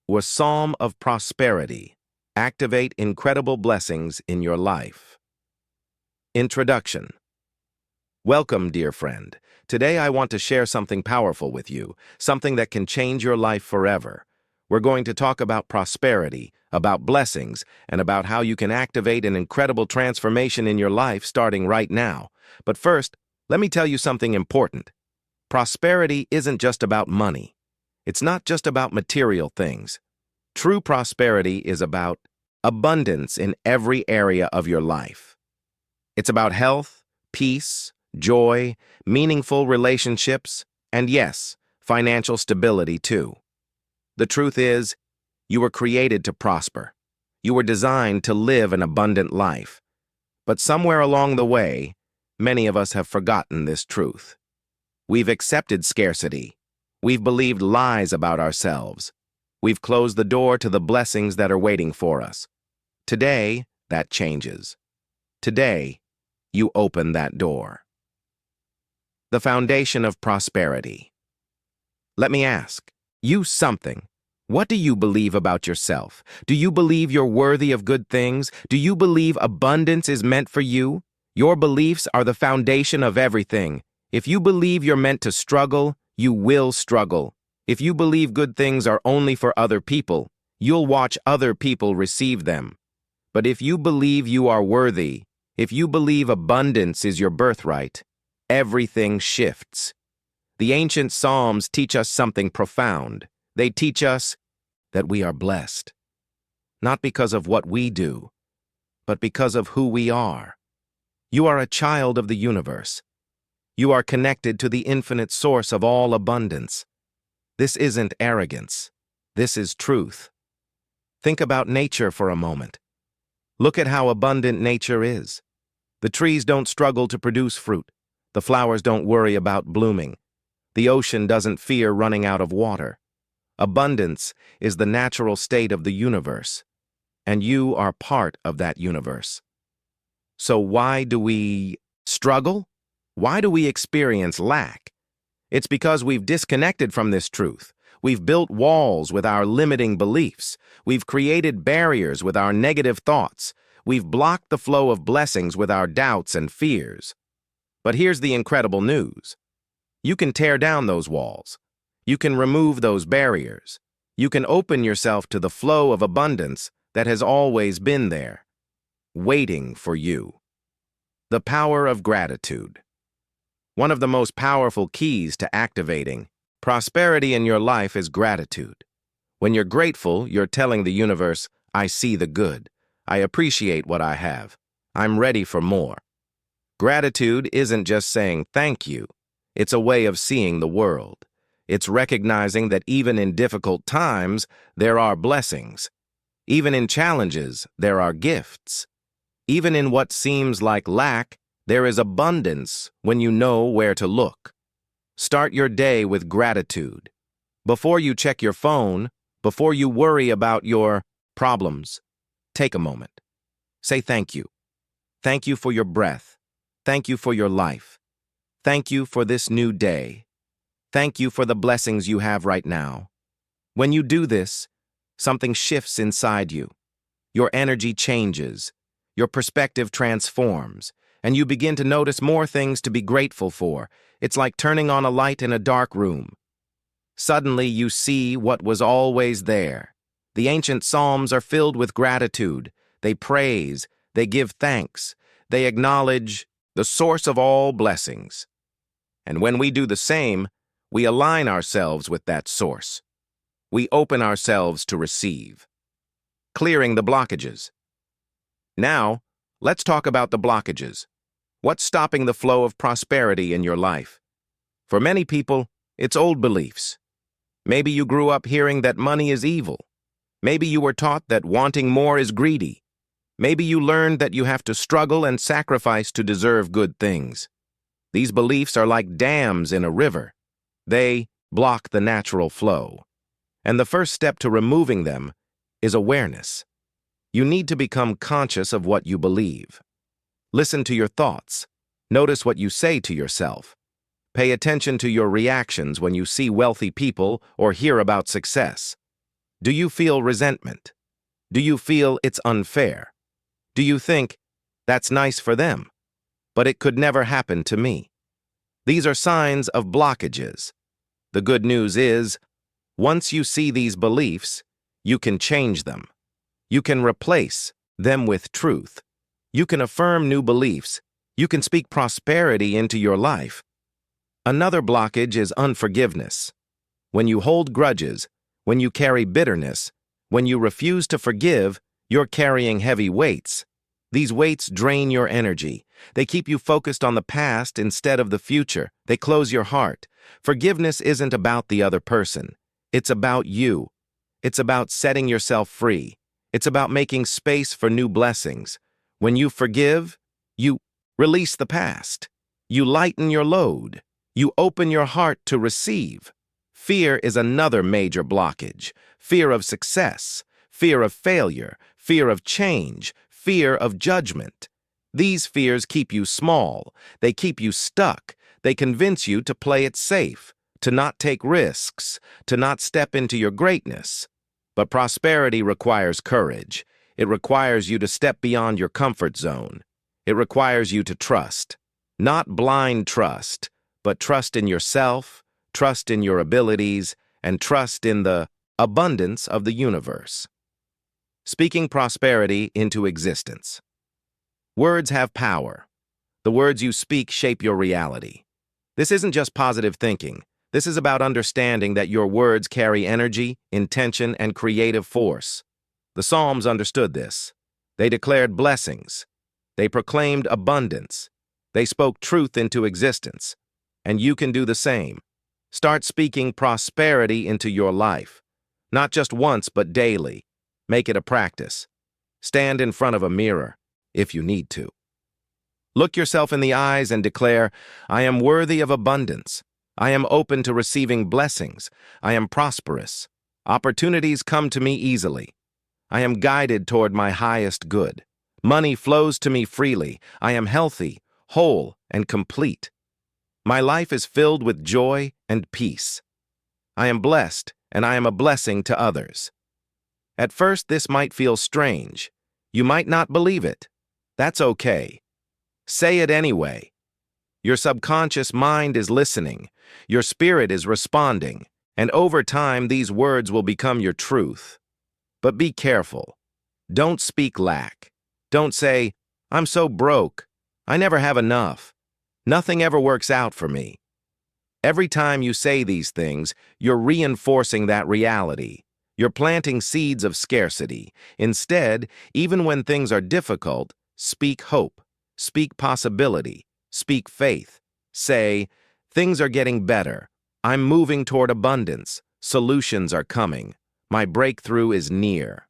was Psalm of Prosperity. Activate incredible blessings in your life. Introduction. Welcome, dear friend. Today I want to share something powerful with you, something that can change your life forever. We're going to talk about prosperity, about blessings, and about how you can activate an incredible transformation in your life starting right now. But first, let me tell you something important. Prosperity isn't just about money. It's not just about material things. True prosperity is about abundance in every area of your life. It's about health, peace, joy, meaningful relationships, and yes, financial stability too. The truth is, you were created to prosper. You were designed to live an abundant life. But somewhere along the way, many of us have forgotten this truth. We've accepted scarcity. We've believed lies about ourselves. We've closed the door to the blessings that are waiting for us. Today, that changes. Today, you open that door. The foundation of prosperity. Let me ask you something. What do you believe about yourself? Do you believe you're worthy of good things? Do you believe abundance is meant for you? Your beliefs are the foundation of everything. If you believe you're meant to struggle, you will struggle. If you believe good things are only for other people, you'll watch other people receive them. But if you believe you are worthy, if you believe abundance is your birthright, everything shifts. The ancient Psalms teach us something profound. They teach us that we are blessed, not because of what we do, but because of who we are. You are a child of the universe. You are connected to the infinite source of all abundance. This isn't arrogance. This is truth. Think about nature for a moment. Look at how abundant nature is. The trees don't struggle to produce fruit. The flowers don't worry about blooming. The ocean doesn't fear running out of water. Abundance is the natural state of the universe, and you are part of that universe. So why do we struggle? Why do we experience lack? It's because we've disconnected from this truth. We've built walls with our limiting beliefs. We've created barriers with our negative thoughts. We've blocked the flow of blessings with our doubts and fears. But here's the incredible news. You can tear down those walls. You can remove those barriers. You can open yourself to the flow of abundance that has always been there, waiting for you. The power of gratitude. One of the most powerful keys to activating prosperity in your life is gratitude. When you're grateful, you're telling the universe, I see the good. I appreciate what I have. I'm ready for more. Gratitude isn't just saying thank you. It's a way of seeing the world. It's recognizing that even in difficult times, there are blessings. Even in challenges, there are gifts. Even in what seems like lack, there is abundance when you know where to look. Start your day with gratitude. Before you check your phone, before you worry about your problems, take a moment. Say thank you. Thank you for your breath. Thank you for your life. Thank you for this new day. Thank you for the blessings you have right now. When you do this, something shifts inside you. Your energy changes. Your perspective transforms. And you begin to notice more things to be grateful for. It's like turning on a light in a dark room. Suddenly you see what was always there. The ancient Psalms are filled with gratitude. They praise. They give thanks. They acknowledge the source of all blessings. And when we do the same, we align ourselves with that source. We open ourselves to receive. Clearing the blockages. Now, let's talk about the blockages. What's stopping the flow of prosperity in your life? For many people, it's old beliefs. Maybe you grew up hearing that money is evil. Maybe you were taught that wanting more is greedy. Maybe you learned that you have to struggle and sacrifice to deserve good things. These beliefs are like dams in a river. They block the natural flow. And the first step to removing them is awareness. You need to become conscious of what you believe. Listen to your thoughts. Notice what you say to yourself. Pay attention to your reactions when you see wealthy people or hear about success. Do you feel resentment? Do you feel it's unfair? Do you think, that's nice for them, but it could never happen to me? These are signs of blockages. The good news is, once you see these beliefs, you can change them. You can replace them with truth. You can affirm new beliefs. You can speak prosperity into your life. Another blockage is unforgiveness. When you hold grudges, when you carry bitterness, when you refuse to forgive, you're carrying heavy weights. These weights drain your energy. They keep you focused on the past instead of the future. They close your heart. Forgiveness isn't about the other person. It's about you. It's about setting yourself free. It's about making space for new blessings. When you forgive, you release the past. You lighten your load. You open your heart to receive. Fear is another major blockage. Fear of success, fear of failure, fear of change, fear of judgment. These fears keep you small. They keep you stuck. They convince you to play it safe, to not take risks, to not step into your greatness. But prosperity requires courage. It requires you to step beyond your comfort zone. It requires you to trust. Not blind trust, but trust in yourself, trust in your abilities, and trust in the abundance of the universe. Speaking prosperity into existence. Words have power. The words you speak shape your reality. This isn't just positive thinking. This is about understanding that your words carry energy, intention, and creative force. The Psalms understood this. They declared blessings. They proclaimed abundance. They spoke truth into existence. And you can do the same. Start speaking prosperity into your life. Not just once, but daily. Make it a practice. Stand in front of a mirror, if you need to. Look yourself in the eyes and declare, I am worthy of abundance. I am open to receiving blessings. I am prosperous. Opportunities come to me easily. I am guided toward my highest good. Money flows to me freely. I am healthy, whole, and complete. My life is filled with joy and peace. I am blessed, and I am a blessing to others. At first, this might feel strange. You might not believe it. That's okay. Say it anyway. Your subconscious mind is listening. Your spirit is responding. And over time, these words will become your truth. But be careful. Don't speak lack. Don't say, I'm so broke. I never have enough. Nothing ever works out for me. Every time you say these things, you're reinforcing that reality. You're planting seeds of scarcity. Instead, even when things are difficult, speak hope, speak possibility, speak faith. Say, things are getting better. I'm moving toward abundance. Solutions are coming. My breakthrough is near.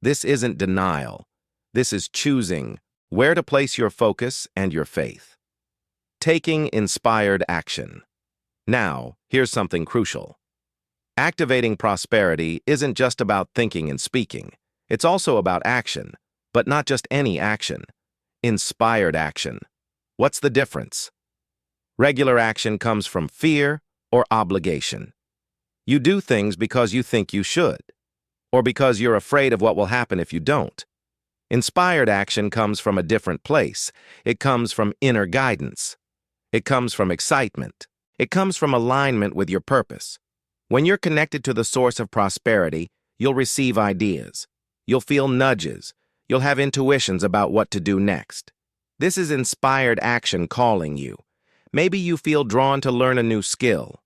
This isn't denial. This is choosing where to place your focus and your faith. Taking inspired action. Now, here's something crucial. Activating prosperity isn't just about thinking and speaking. It's also about action, but not just any action. Inspired action. What's the difference? Regular action comes from fear or obligation. You do things because you think you should, or because you're afraid of what will happen if you don't. Inspired action comes from a different place. It comes from inner guidance. It comes from excitement. It comes from alignment with your purpose. When you're connected to the source of prosperity, you'll receive ideas. You'll feel nudges. You'll have intuitions about what to do next. This is inspired action calling you. Maybe you feel drawn to learn a new skill.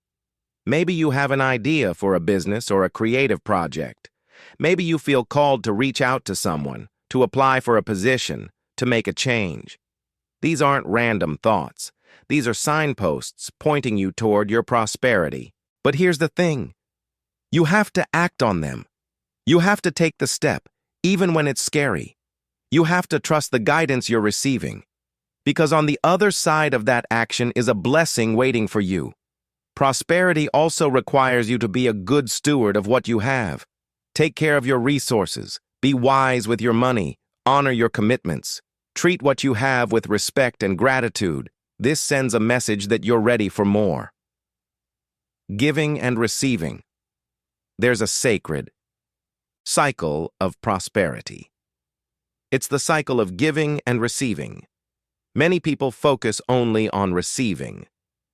Maybe you have an idea for a business or a creative project. Maybe you feel called to reach out to someone, to apply for a position, to make a change. These aren't random thoughts. These are signposts pointing you toward your prosperity. But here's the thing. You have to act on them. You have to take the step, even when it's scary. You have to trust the guidance you're receiving. Because on the other side of that action is a blessing waiting for you. Prosperity also requires you to be a good steward of what you have. Take care of your resources. Be wise with your money. Honor your commitments. Treat what you have with respect and gratitude. This sends a message that you're ready for more. Giving and receiving. There's a sacred, Cycle of prosperity. It's the cycle of giving and receiving. Many people focus only on receiving.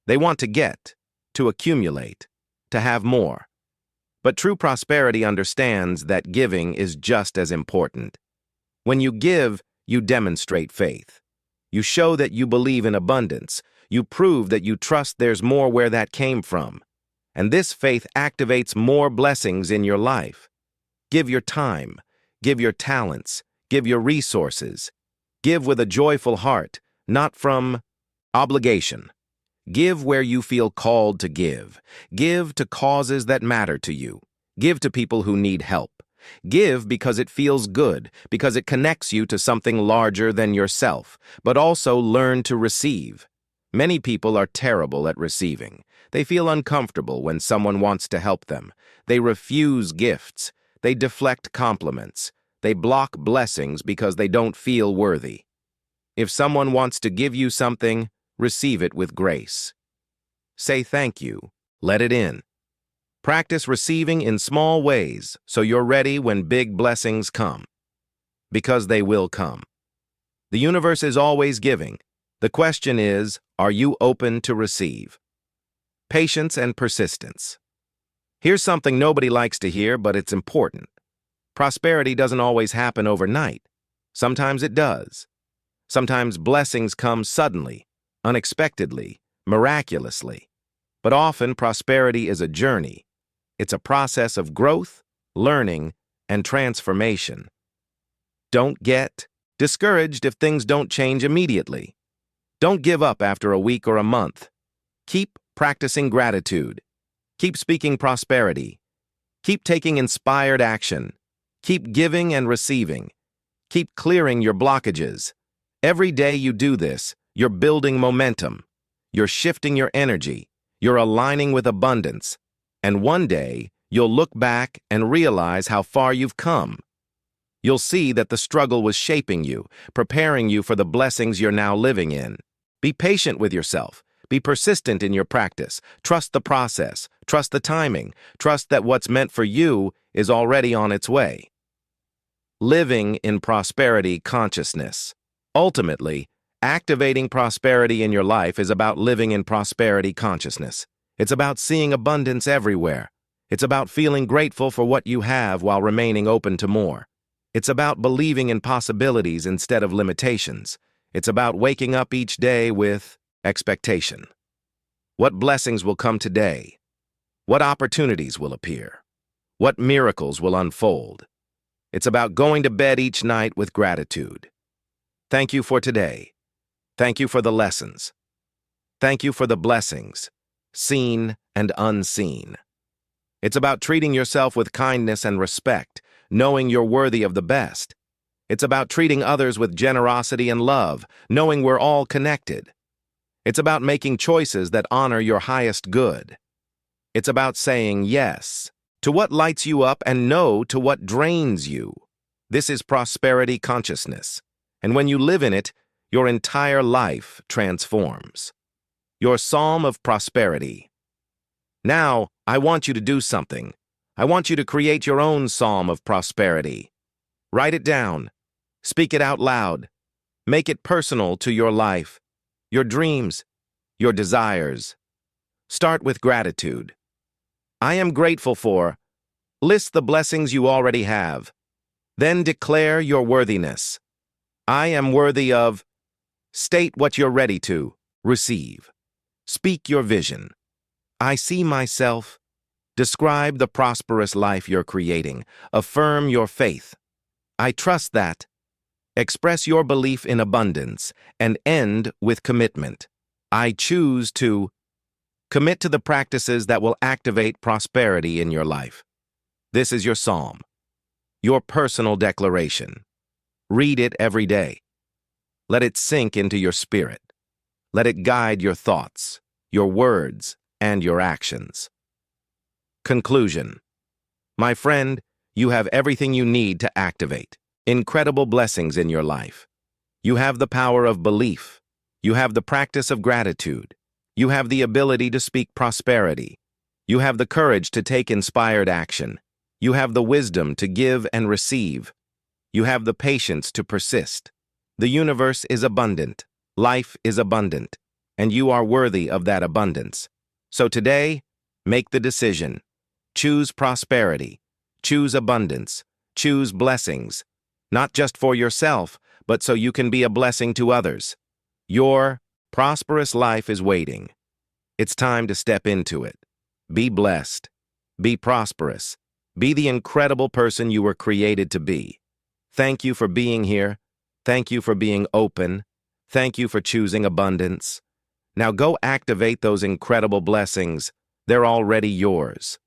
They want to get, to accumulate, to have more. But true prosperity understands that giving is just as important. When you give, you demonstrate faith. You show that you believe in abundance. You prove that you trust there's more where that came from. And this faith activates more blessings in your life. Give your time, give your talents, give your resources. Give with a joyful heart, not from obligation. Give where you feel called to give. Give to causes that matter to you. Give to people who need help. Give because it feels good, because it connects you to something larger than yourself, but also learn to receive. Many people are terrible at receiving. They feel uncomfortable when someone wants to help them. They refuse gifts. They deflect compliments. They block blessings because they don't feel worthy. If someone wants to give you something, receive it with grace. Say thank you. Let it in. Practice receiving in small ways so you're ready when big blessings come. Because they will come. The universe is always giving. The question is, are you open to receive? Patience and persistence. Here's something nobody likes to hear, but it's important. Prosperity doesn't always happen overnight. Sometimes it does. Sometimes blessings come suddenly, unexpectedly, miraculously. But often prosperity is a journey. It's a process of growth, learning, and transformation. Don't get discouraged if things don't change immediately. Don't give up after a week or a month. Keep practicing gratitude. Keep speaking prosperity. Keep taking inspired action. Keep giving and receiving. Keep clearing your blockages. Every day you do this, you're building momentum. You're shifting your energy. You're aligning with abundance. And one day, you'll look back and realize how far you've come. You'll see that the struggle was shaping you, preparing you for the blessings you're now living in. Be patient with yourself. Be persistent in your practice. Trust the process. Trust the timing. Trust that what's meant for you is already on its way. Living in prosperity consciousness. Ultimately, activating prosperity in your life is about living in prosperity consciousness. It's about seeing abundance everywhere. It's about feeling grateful for what you have while remaining open to more. It's about believing in possibilities instead of limitations. It's about waking up each day with expectation. What blessings will come today? What opportunities will appear? What miracles will unfold? It's about going to bed each night with gratitude. Thank you for today. Thank you for the lessons. Thank you for the blessings, seen and unseen. It's about treating yourself with kindness and respect, knowing you're worthy of the best. It's about treating others with generosity and love, knowing we're all connected. It's about making choices that honor your highest good. It's about saying yes to what lights you up and no to what drains you. This is prosperity consciousness. And when you live in it, your entire life transforms. Your psalm of prosperity. Now, I want you to do something. I want you to create your own psalm of prosperity. Write it down. Speak it out loud. Make it personal to your life, your dreams, your desires. Start with gratitude. I am grateful for. List the blessings you already have. Then declare your worthiness. I am worthy of. State what you're ready to receive. Speak your vision. I see myself. Describe the prosperous life you're creating. Affirm your faith. I trust that. Express your belief in abundance and end with commitment. I choose to. Commit to the practices that will activate prosperity in your life. This is your psalm, your personal declaration. Read it every day. Let it sink into your spirit. Let it guide your thoughts, your words, and your actions. Conclusion. My friend, you have everything you need to activate incredible blessings in your life. You have the power of belief. You have the practice of gratitude. You have the ability to speak prosperity. You have the courage to take inspired action. You have the wisdom to give and receive. You have the patience to persist. The universe is abundant. Life is abundant. And you are worthy of that abundance. So today, make the decision. Choose prosperity. Choose abundance. Choose blessings. Not just for yourself, but so you can be a blessing to others. Your prosperous life is waiting. It's time to step into it. Be blessed. Be prosperous. Be the incredible person you were created to be. Thank you for being here. Thank you for being open. Thank you for choosing abundance. Now go activate those incredible blessings. They're already yours.